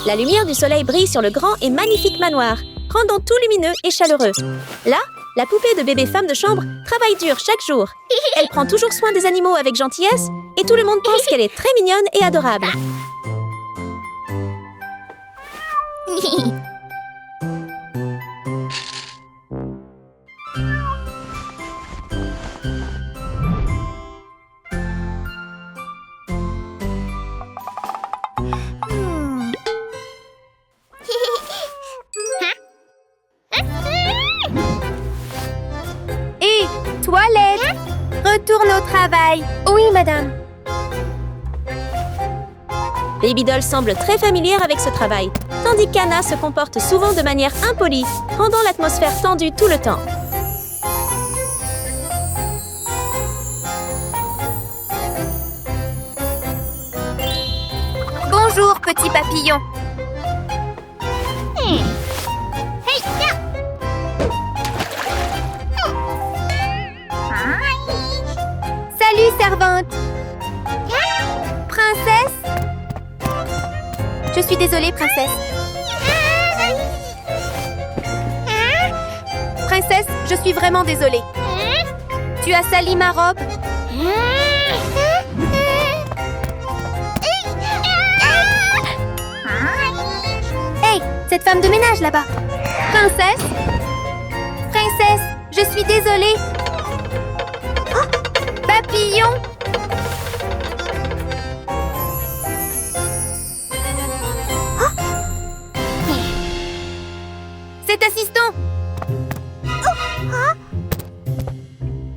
La lumière du soleil brille sur le grand et magnifique manoir, rendant tout lumineux et chaleureux. Là, la poupée de bébé femme de chambre travaille dur chaque jour. Elle prend toujours soin des animaux avec gentillesse et tout le monde pense qu'elle est très mignonne et adorable. Hé, toilette! Retourne au travail. Oui, madame. Baby Doll semble très familière avec ce travail, tandis qu'Anna se comporte souvent de manière impolie, rendant l'atmosphère tendue tout le temps. Bonjour, petit papillon. Salut, servante. Princesse? Je suis désolée, princesse. Princesse, je suis vraiment désolée. Tu as sali ma robe. Hey, cette femme de ménage là-bas. Princesse? Princesse, je suis désolée. Papillon? Cet assistant!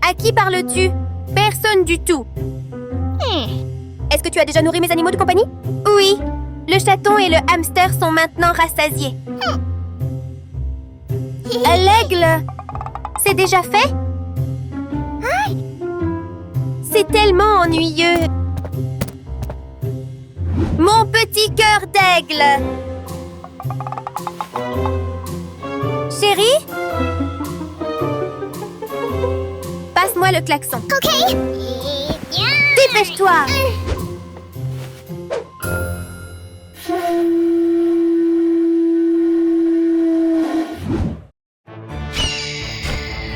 À qui parles-tu? Personne du tout. Est-ce que tu as déjà nourri mes animaux de compagnie? Oui. Le chaton et le hamster sont maintenant rassasiés. L'aigle! C'est déjà fait? C'est tellement ennuyeux. Mon petit cœur d'aigle! Chérie? Passe-moi le klaxon. OK. Dépêche-toi.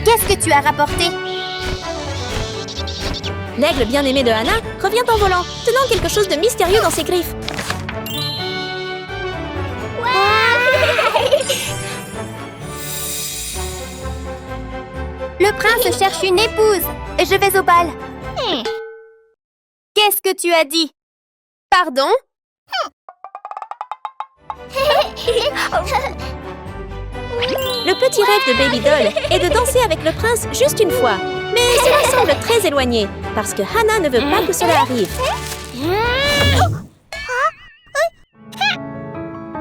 Qu'est-ce que tu as rapporté? L'aigle bien-aimé de Anna revient en volant, tenant quelque chose de mystérieux dans ses griffes. Le prince cherche une épouse et je vais au bal. Qu'est-ce que tu as dit? Pardon? Le petit rêve de Baby Doll est de danser avec le prince juste une fois. Mais cela semble très éloigné, parce que Hannah ne veut pas que cela arrive.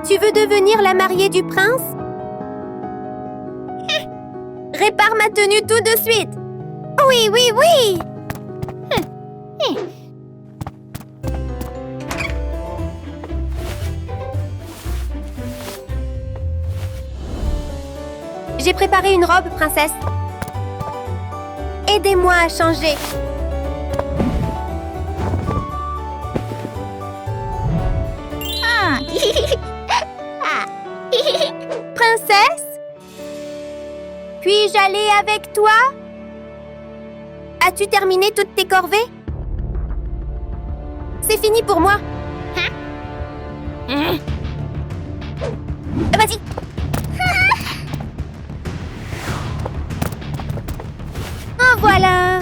Tu veux devenir la mariée du prince? Répare ma tenue tout de suite. Oui, oui, oui. J'ai préparé une robe, princesse. Aidez-moi à changer. Princesse? Puis-je aller avec toi? As-tu terminé toutes tes corvées? C'est fini pour moi. Vas-y. En voilà.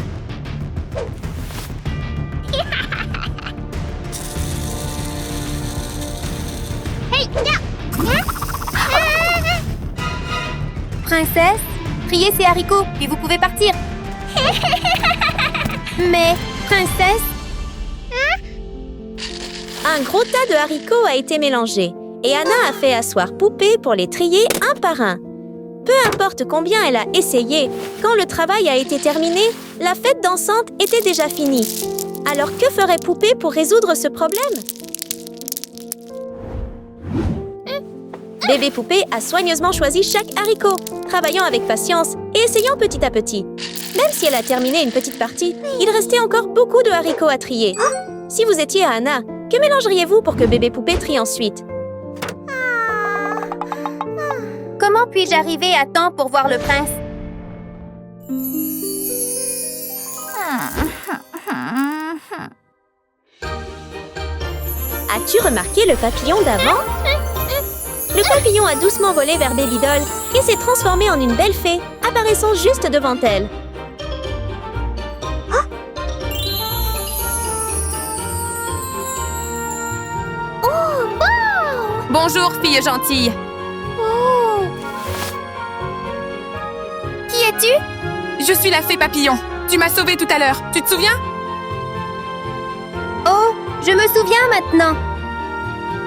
Princesse, triez ces haricots, puis vous pouvez partir. Mais, princesse... Un gros tas de haricots a été mélangé, et Anna a fait asseoir Poupée pour les trier un par un. Peu importe combien elle a essayé, quand le travail a été terminé, la fête dansante était déjà finie. Alors que ferait Poupée pour résoudre ce problème? Bébé Poupée a soigneusement choisi chaque haricot, travaillant avec patience et essayant petit à petit. Même si elle a terminé une petite partie, il restait encore beaucoup de haricots à trier. Si vous étiez Anna, que mélangeriez-vous pour que Bébé Poupée trie ensuite? Comment puis-je arriver à temps pour voir le prince? As-tu remarqué le papillon d'avant? Le papillon a doucement volé vers Baby Doll et s'est transformé en une belle fée, apparaissant juste devant elle. Bonjour, fille gentille. Oh! Qui es-tu? Je suis la fée papillon. Tu m'as sauvée tout à l'heure. Tu te souviens? Oh, je me souviens maintenant.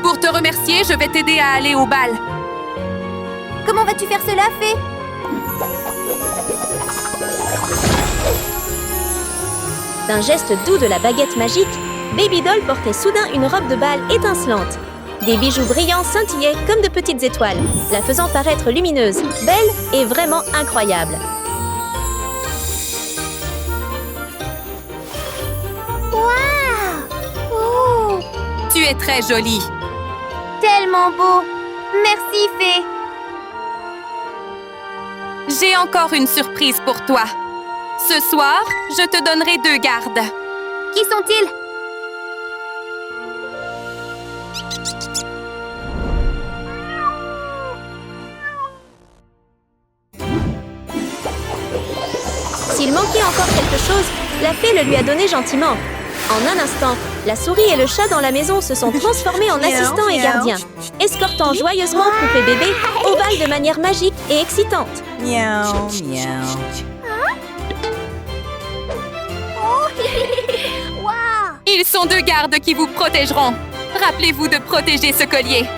Pour te remercier, je vais t'aider à aller au bal. Comment vas-tu faire cela, fée? D'un geste doux de la baguette magique, Baby Doll portait soudain une robe de bal étincelante. Des bijoux brillants scintillaient comme de petites étoiles, la faisant paraître lumineuse, belle et vraiment incroyable. Waouh! Oh! Tu es très jolie. Tellement beau! Merci, fée! J'ai encore une surprise pour toi. Ce soir, je te donnerai 2 gardes. Qui sont-ils? S'il manquait encore quelque chose, la fée le lui a donné gentiment. En un instant, la souris et le chat dans la maison se sont transformés en assistants et gardiens, escortant joyeusement Poupée Bébé au bal de manière magique et excitante. Miaou, miaou. Ils sont 2 gardes qui vous protégeront. Rappelez-vous de protéger ce collier.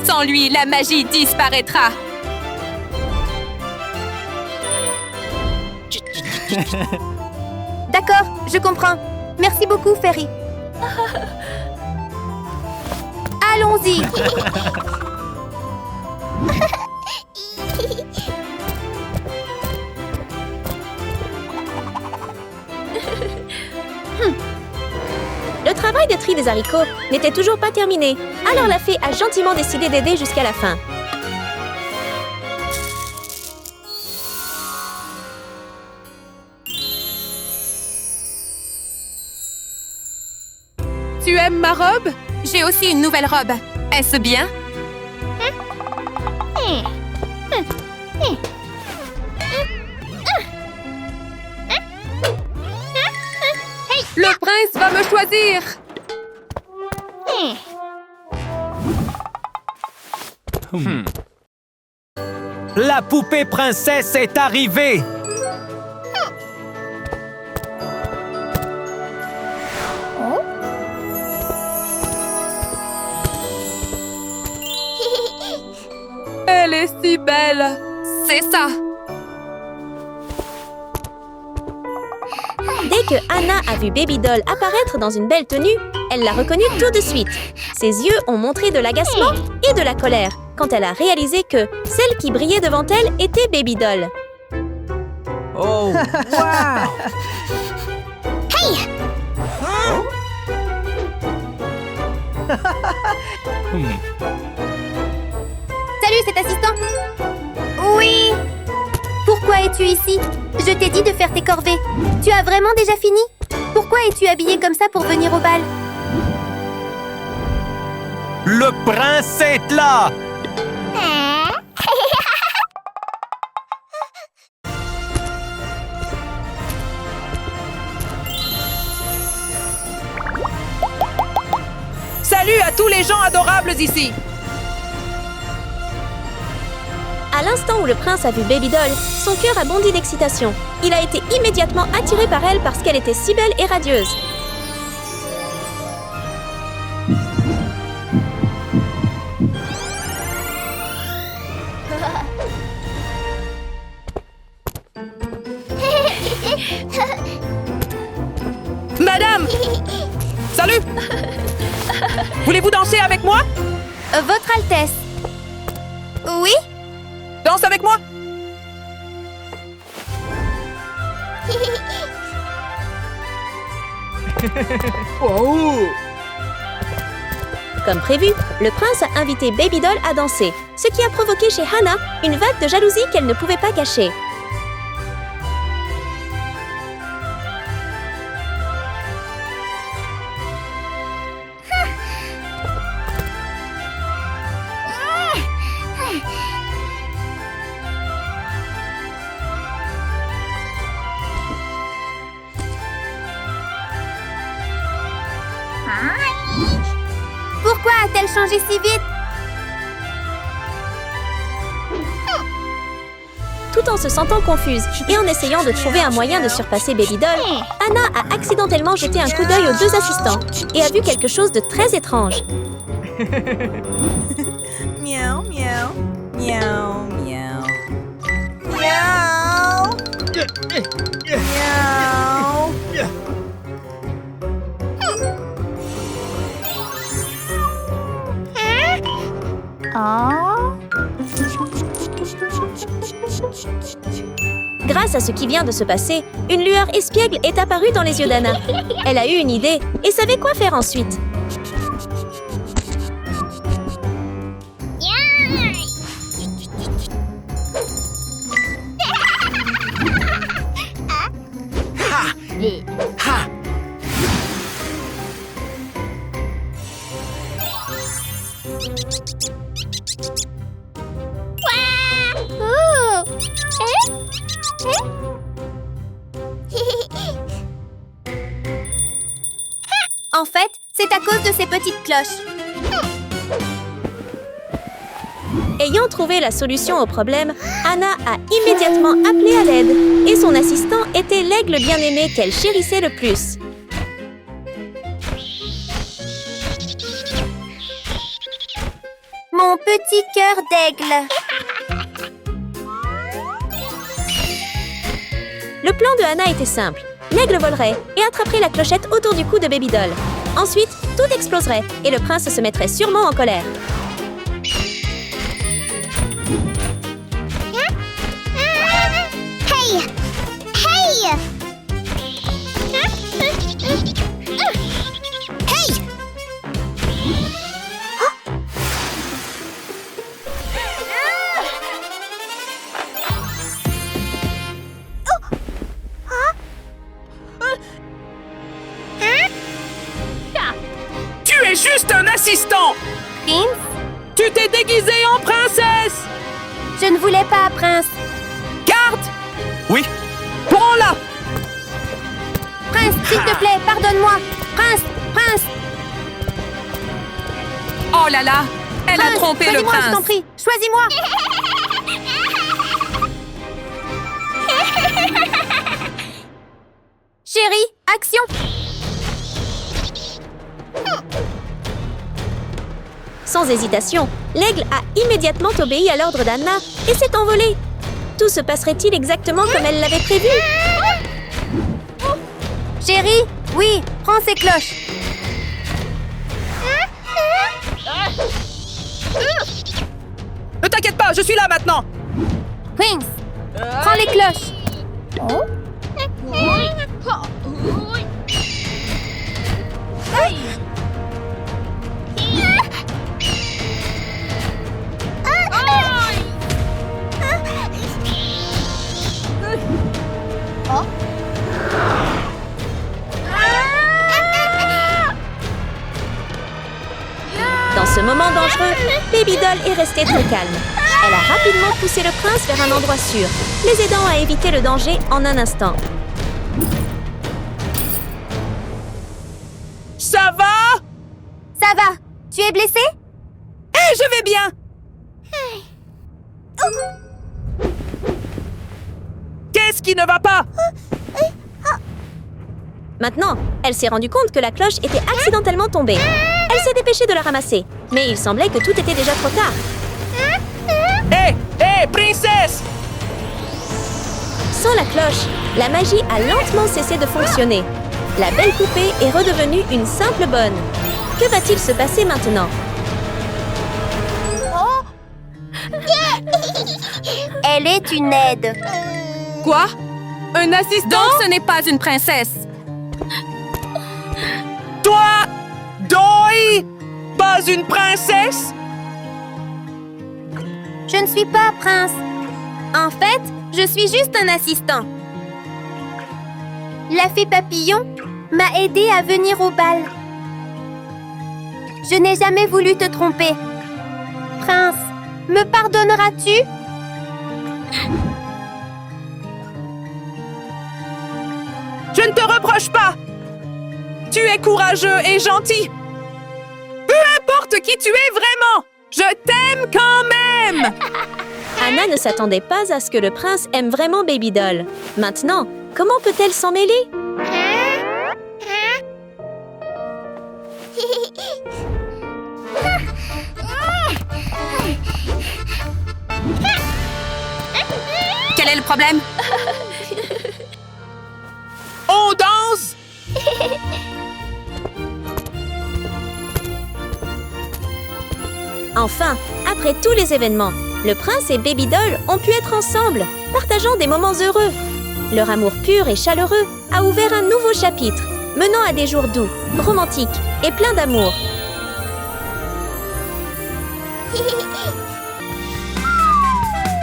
Sans lui, la magie disparaîtra. D'accord, je comprends. Merci beaucoup, Fairy. Allons-y. Le travail de tri des haricots n'était toujours pas terminé, alors la fée a gentiment décidé d'aider jusqu'à la fin. Tu aimes ma robe? J'ai aussi une nouvelle robe. Est-ce bien? Le prince va me choisir! La poupée princesse est arrivée! Elle est si belle! C'est ça! Dès que Anna a vu Baby Doll apparaître dans une belle tenue, elle l'a reconnue tout de suite. Ses yeux ont montré de l'agacement et de la colère quand elle a réalisé que celle qui brillait devant elle était Baby Doll. Oh, wow! Salut, cet assistant. Oui. Pourquoi es-tu ici? Je t'ai dit de faire tes corvées. Tu as vraiment déjà fini? Pourquoi es-tu habillée comme ça pour venir au bal? Le prince est là! Salut à tous les gens adorables ici! À l'instant où le prince a vu Baby Doll, son cœur a bondi d'excitation. Il a été immédiatement attiré par elle parce qu'elle était si belle et radieuse. Madame! Salut! Voulez-vous danser avec moi? Votre Altesse. Oui? Danse avec moi! Comme prévu, le prince a invité Baby Doll à danser, ce qui a provoqué chez Hannah une vague de jalousie qu'elle ne pouvait pas cacher. Pourquoi a-t-elle changé si vite? Tout en se sentant confuse et en essayant de trouver un moyen de surpasser Baby Doll, Hannah a accidentellement jeté un coup d'œil aux deux assistants et a vu quelque chose de très étrange. Meow, meow. Meow, meow. Meow. Meow. Grâce à ce qui vient de se passer, une lueur espiègle est apparue dans les yeux d'Hannah. Elle a eu une idée et savait quoi faire ensuite. En fait, c'est à cause de ces petites cloches. Ayant trouvé la solution au problème, Hannah a immédiatement appelé à l'aide et son assistant était l'aigle bien-aimé qu'elle chérissait le plus. Mon petit cœur d'aigle. Le plan de Hannah était simple. L'aigle volerait et attraperait la clochette autour du cou de Baby Doll. Ensuite, tout exploserait et le prince se mettrait sûrement en colère. Hey! Hey! Hey! Tu es juste un assistant! Prince? Tu t'es déguisé en princesse! Je ne voulais pas, Prince. Garde! Oui? Prends-la! Prince, s'il te plaît, pardonne-moi. Prince, Prince, Oh là là! Elle a Prince, trompé le choisis-moi, je t'en prince! prie. Choisis-moi. Chérie, action. Sans hésitation, l'aigle a immédiatement obéi à l'ordre d'Hannah et s'est envolé. Tout se passerait-il exactement comme elle l'avait prévu? Chérie, oui, prends ces cloches. Ne t'inquiète pas, je suis là maintenant! Prince, prends les cloches. Dans ce moment dangereux, Baby Doll est restée très calme. Elle a rapidement poussé le prince vers un endroit sûr, les aidant à éviter le danger en un instant. Ça va? Ça va. Tu es blessé? Eh, je vais bien! Qu'est-ce qui ne va pas? Maintenant, elle s'est rendue compte que la cloche était accidentellement tombée. Elle s'est dépêchée de la ramasser, mais il semblait que tout était déjà trop tard. Hé, princesse! Sans la cloche, la magie a lentement cessé de fonctionner. La belle poupée est redevenue une simple bonne. Que va-t-il se passer maintenant? Elle est une aide. Quoi? Un assistant? Donc ce n'est pas une princesse! Toi! Doi! pas une princesse? Je ne suis pas prince. En fait, je suis juste un assistant. La fée papillon m'a aidé à venir au bal. Je n'ai jamais voulu te tromper. Prince, me pardonneras-tu? Je ne te reproche pas. Tu es courageux et gentil. Peu importe qui tu es vraiment, je t'aime quand même. Anna ne s'attendait pas à ce que le prince aime vraiment Baby Doll. Maintenant, comment peut-elle s'en mêler? Quel est le problème? On danse? Enfin, après tous les événements, le prince et Baby Doll ont pu être ensemble, partageant des moments heureux. Leur amour pur et chaleureux a ouvert un nouveau chapitre, menant à des jours doux, romantiques et pleins d'amour.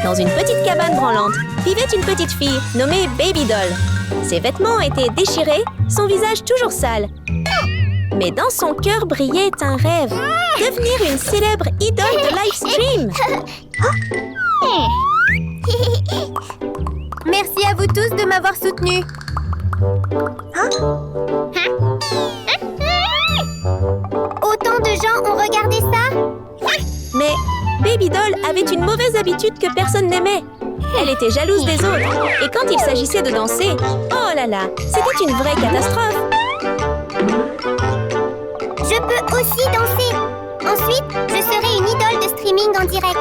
Dans une petite cabane branlante, vivait une petite fille nommée Baby Doll. Ses vêtements étaient déchirés, son visage toujours sale. Mais dans son cœur brillait un rêve, devenir une célèbre idole de livestream. Merci à vous tous de m'avoir soutenu. Autant de gens ont regardé ça? Mais Baby Doll avait une mauvaise habitude que personne n'aimait. Elle était jalouse des autres, et quand il s'agissait de danser, oh là là, c'était une vraie catastrophe. Je peux aussi danser. Ensuite, je serai une idole de streaming en direct.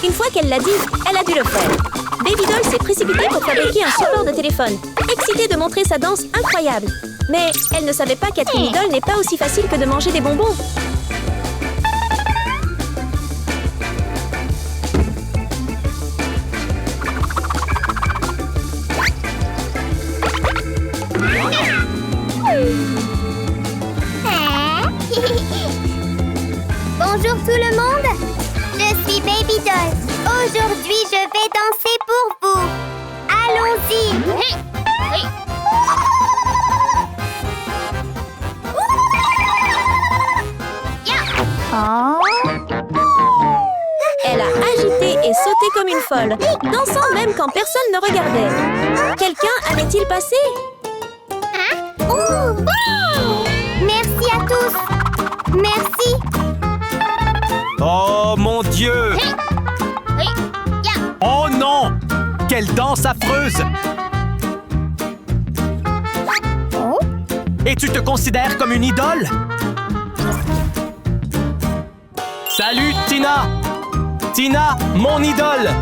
Une fois qu'elle l'a dit, elle a dû le faire. Baby Doll s'est précipitée pour fabriquer un support de téléphone, excitée de montrer sa danse incroyable. Mais elle ne savait pas qu'être une idole n'est pas aussi facile que de manger des bonbons. Bonjour tout le monde. Je suis Baby Doll. Aujourd'hui, je vais danser pour vous. Allons-y. Elle a agité et sauté comme une folle, dansant même quand personne ne regardait. Quelqu'un allait-il passer? Merci à tous. Merci. Oh mon Dieu! Oh non! Quelle danse affreuse! Et tu te considères comme une idole? Salut, Tina! Tina, mon idole!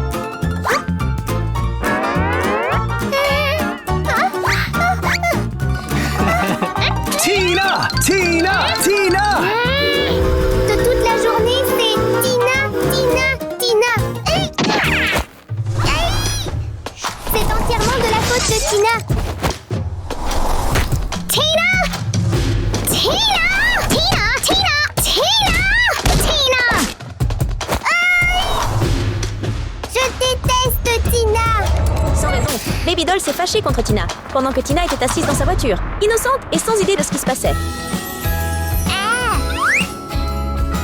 Tina! Tina! Tina! De toute la journée, c'est Tina, Tina, Tina. C'est entièrement de la faute de Tina. Tina! Tina! Tina! Tina! Tina! Tina! Je déteste Tina. Sans raison, Baby Doll s'est fâchée contre Tina, pendant que Tina était assise dans sa voiture, innocente et sans idée de ce qui se passait.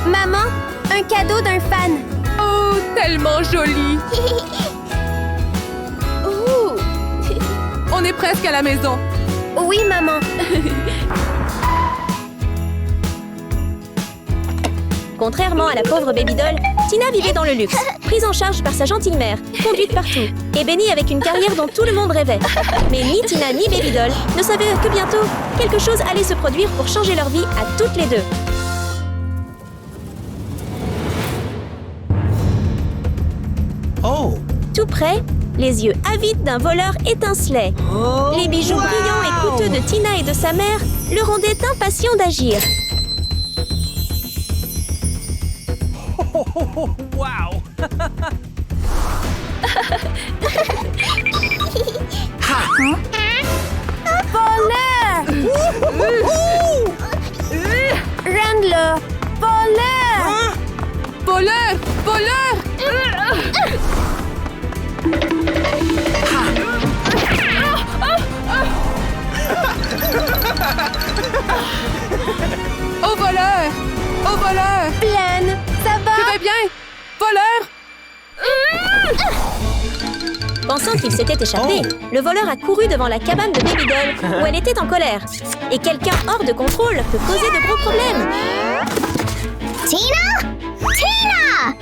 Maman, un cadeau d'un fan. Oh, tellement joli! On est presque à la maison. Oui, maman. Contrairement à la pauvre Baby Doll, Tina vivait dans le luxe, prise en charge par sa gentille mère, conduite partout, et bénie avec une carrière dont tout le monde rêvait. Mais ni Tina ni Baby Doll ne savaient que bientôt, quelque chose allait se produire pour changer leur vie à toutes les deux. Oh! Tout près, les yeux avides d'un voleur étincelaient. Les bijoux brillants et coûteux de Tina et de sa mère le rendaient impatient d'agir. Wow! épingle! Voleur! Voleur! Voleur! Au voleur! Au voleur! Pleine! Ça va? Tu vas bien? Voleur! Pensant qu'il s'était échappé, le voleur a couru devant la cabane de Baby Doll où elle était en colère. Et quelqu'un hors de contrôle peut causer de gros problèmes. Tina! Tina!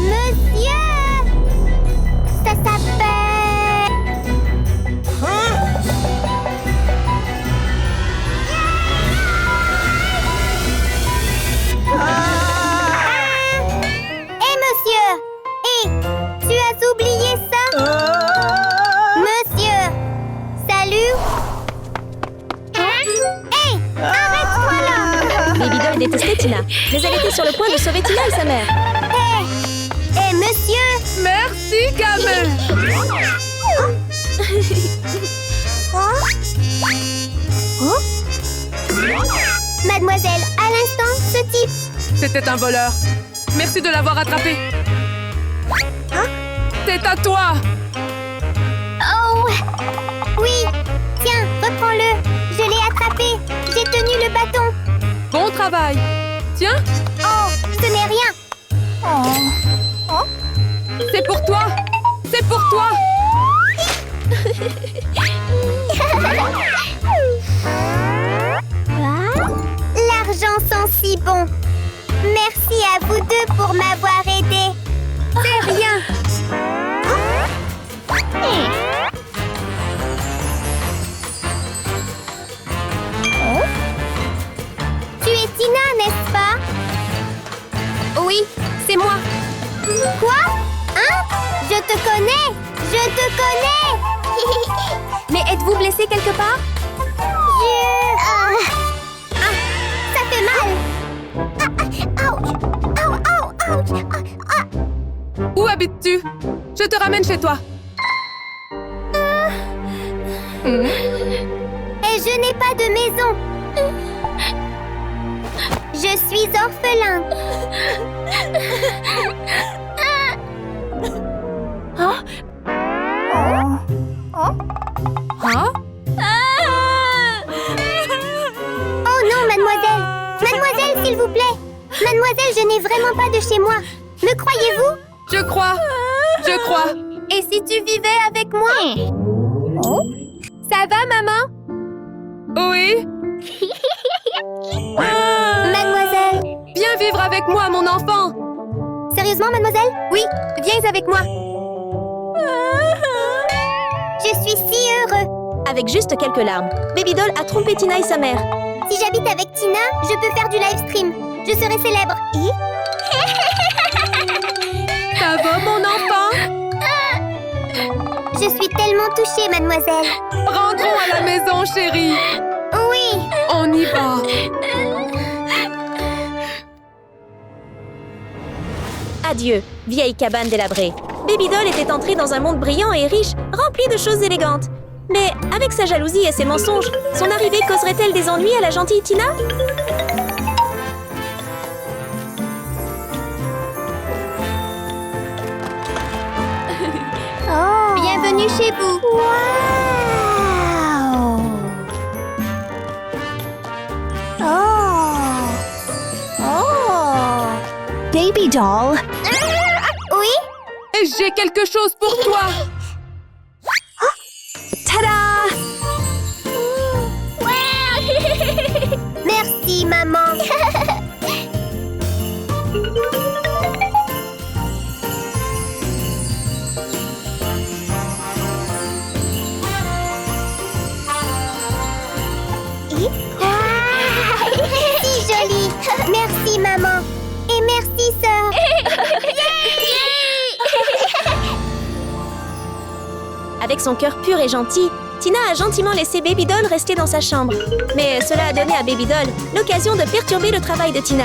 Monsieur! Ça s'appelle... monsieur! Tu as oublié ça? Monsieur! Salut! Hey! Arrête-toi là! Baby Doll détestait Tina, mais elle était sur le point de sauver Tina et sa mère. Hey, monsieur! Merci, gamin! Mademoiselle, à l'instant, ce type... C'était un voleur. Merci de l'avoir attrapé. C'est à toi! Oh! Oui! Tiens, reprends-le! Je l'ai attrapé! J'ai tenu le bâton! Bon travail! Tiens, Oh! Ce n'est rien! c'est pour toi! C'est pour toi! L'argent sent si bon! Merci à vous deux pour m'avoir aidé! C'est rien! Tu es Tina, n'est-ce pas? Oui, c'est moi. Quoi? Hein? Je te connais! Je te connais! Mais êtes-vous blessé quelque part? Ça fait mal! Ouch! Ouch! Où habites-tu? Je te ramène chez toi. Et je n'ai pas de maison! Je suis orphelin! Hein? Oh non, mademoiselle! Mademoiselle, s'il vous plaît! Mademoiselle, je n'ai vraiment pas de chez moi! Me croyez-vous? Je crois. Je crois. Et si tu vivais avec moi? Ça va, maman? Oui? Mademoiselle! Viens vivre avec moi, mon enfant. Sérieusement, mademoiselle? Oui, viens avec moi! Je suis si heureux! Avec juste quelques larmes, Baby Doll a trompé Tina et sa mère. Si j'habite avec Tina, je peux faire du live stream. Je serai célèbre. Et? Ça va, mon enfant? Je suis tellement touchée, mademoiselle. Rentrons à la maison, chérie. Oui! On y va. Adieu, vieille cabane délabrée. Baby Doll était entrée dans un monde brillant et riche, rempli de choses élégantes. Mais avec sa jalousie et ses mensonges, son arrivée causerait-elle des ennuis à la gentille Tina? Bienvenue chez vous! Baby doll. Oui? Et j'ai quelque chose pour toi. Ta-da! Merci, maman! Si joli! Merci, maman! Et merci, sœur! Avec son cœur pur et gentil, Tina a gentiment laissé Baby Doll rester dans sa chambre. Mais cela a donné à Baby Doll l'occasion de perturber le travail de Tina.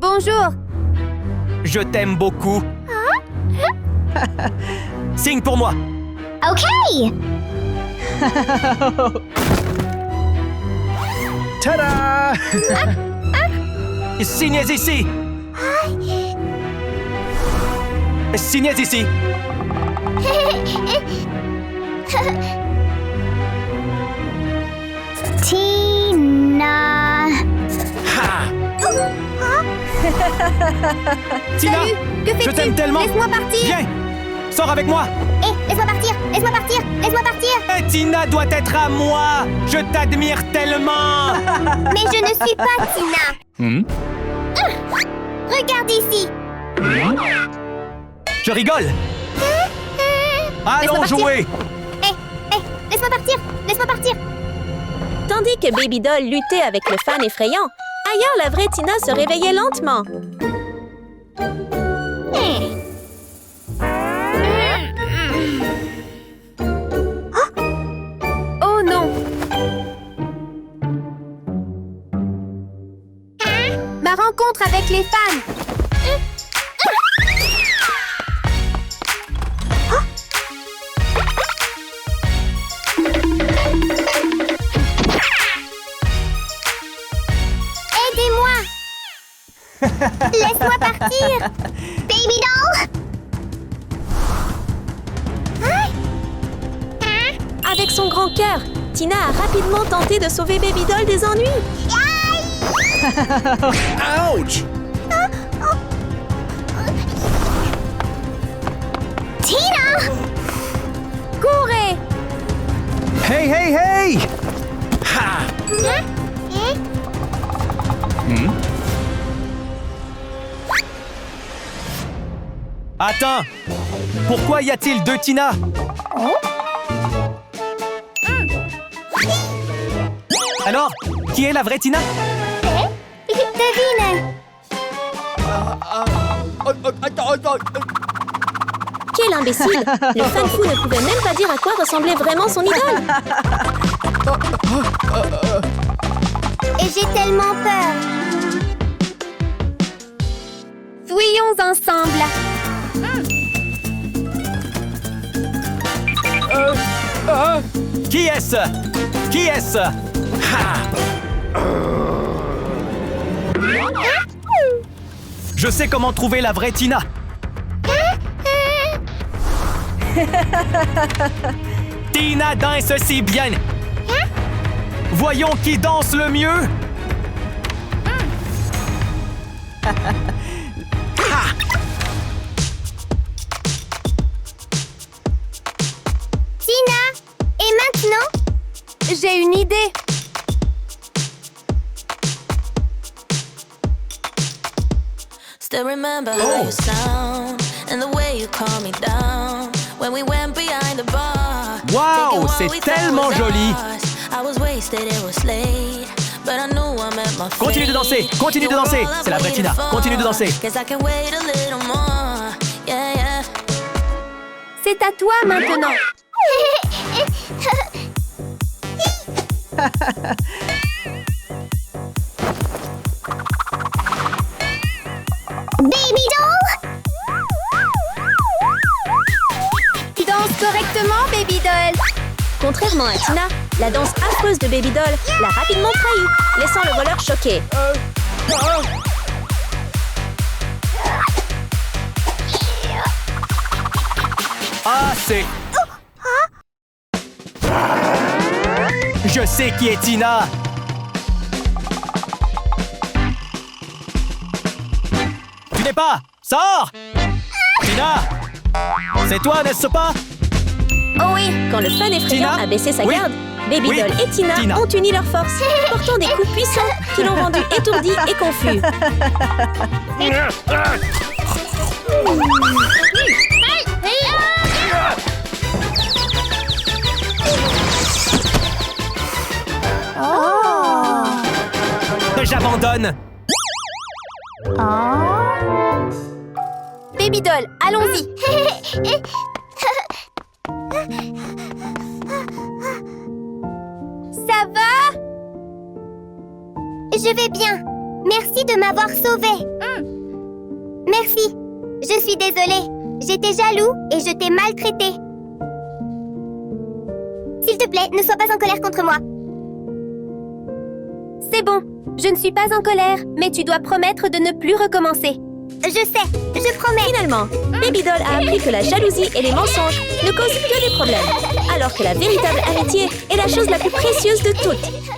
Bonjour. Je t'aime beaucoup. Signe pour moi. Okay. Tada! Signez ici. Signez ici. Tina. Tina, Salut, que fais-tu? je t'aime tellement. Laisse-moi partir. Viens, sors avec moi. Hé, laisse-moi partir. Laisse-moi partir. Laisse-moi partir. Tina doit être à moi. Je t'admire tellement. Mais je ne suis pas Tina. Regarde ici. Je rigole. Allons partir. jouer. Hé, laisse-moi partir. Laisse-moi partir. Tandis que Baby Doll luttait avec le fan effrayant, ailleurs la vraie Tina se réveillait lentement. Oh non! Ma rencontre avec les fans. Aidez-moi. Laisse-moi partir. Baby doll. Avec son grand cœur, Tina a rapidement tenté de sauver Baby Doll des ennuis. Ouch! Tina. Courez! Hey, hey, hey! Ha! Attends! Pourquoi y a-t-il deux Tina? Alors, qui est la vraie Tina? Devine. Quel imbécile! Le fan fou ne pouvait même pas dire à quoi ressemblait vraiment son idole. Et j'ai tellement peur. Fuyons ensemble. Qui est-ce? Qui est-ce? Ha! Je sais comment trouver la vraie Tina. Tina danse si bien. Voyons qui danse le mieux. Tina. Et maintenant, j'ai une idée. Still remember how you sound and the way you calm me down when we went behind the bar. Wow, c'est tellement joli. I was wasted, it was late, but I knew I met my fate. Continue de danser, continue de danser. C'est la vraie Tina. Continue de danser. 'Cause I can wait a little more. Yeah, yeah. C'est à toi maintenant. Baby doll. Danse correctement, Baby doll. Contrairement à Tina, la danse affreuse de Baby Doll l'a rapidement trahi, laissant le voleur choqué. Assez. Je sais qui est Tina. Tu n'es pas. Sors. Tina. C'est toi, n'est-ce pas? Oh oui, quand le fan effrayant Tina? a baissé sa Oui. garde, Baby Oui. Doll et Tina ont uni leurs forces, portant des coups puissants qui l'ont rendu étourdi et confus. J'abandonne. Baby doll, allons-y. Ça va? Je vais bien. Merci de m'avoir sauvée. Merci. Je suis désolée. J'étais jaloux et je t'ai maltraité. S'il te plaît, ne sois pas en colère contre moi. C'est bon. Je ne suis pas en colère, mais tu dois promettre de ne plus recommencer. Je sais. Je promets. Finalement, Baby Doll a appris que la jalousie et les mensonges ne causent que des problèmes, alors que la véritable amitié est la chose la plus précieuse de toutes.